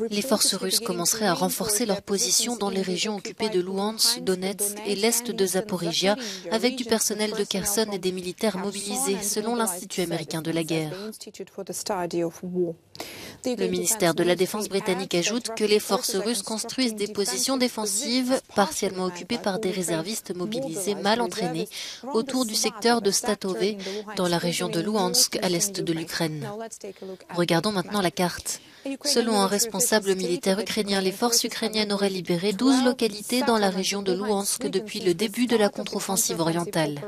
Les forces russes commenceraient à renforcer leur position dans les régions occupées de Luhansk, Donetsk et l'est de Zaporijia, avec du personnel de Kherson et des militaires mobilisés, selon l'Institut américain de la guerre. Le ministère de la Défense britannique ajoute que les forces russes construisent des positions défensives, partiellement occupées par des réservistes mobilisés mal entraînés, autour du secteur de Statove, dans la région de Luhansk, à l'est de l'Ukraine. Regardons maintenant la carte. Selon un responsable militaire ukrainien, les forces ukrainiennes auraient libéré 12 localités dans la région de Luhansk depuis le début de la contre-offensive orientale.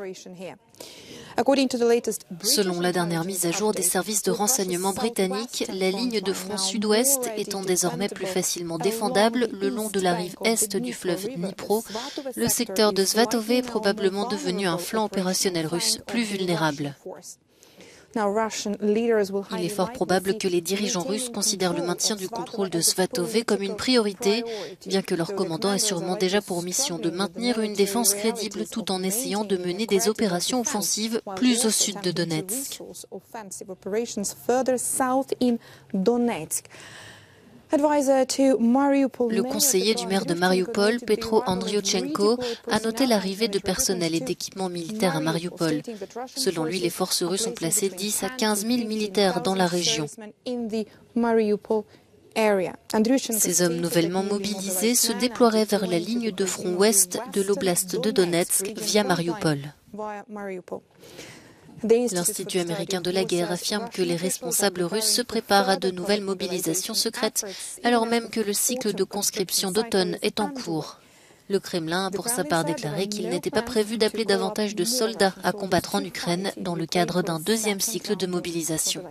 Selon la dernière mise à jour des services de renseignement britanniques, la ligne de front sud-ouest étant désormais plus facilement défendable le long de la rive est du fleuve Dnipro, le secteur de Svatove est probablement devenu un flanc opérationnel russe plus vulnérable. Il est fort probable que les dirigeants russes considèrent le maintien du contrôle de Svatove comme une priorité, bien que leur commandant ait sûrement déjà pour mission de maintenir une défense crédible tout en essayant de mener des opérations offensives plus au sud de Donetsk. Le conseiller du maire de Mariupol, Petro Andriouchenko, a noté l'arrivée de personnel et d'équipements militaires à Mariupol. Selon lui, les forces russes ont placé 10 à 15 000 militaires dans la région. Ces hommes nouvellement mobilisés se déploieraient vers la ligne de front ouest de l'oblast de Donetsk via Mariupol. L'Institut américain de la guerre affirme que les responsables russes se préparent à de nouvelles mobilisations secrètes, alors même que le cycle de conscription d'automne est en cours. Le Kremlin a pour sa part déclaré qu'il n'était pas prévu d'appeler davantage de soldats à combattre en Ukraine dans le cadre d'un deuxième cycle de mobilisation.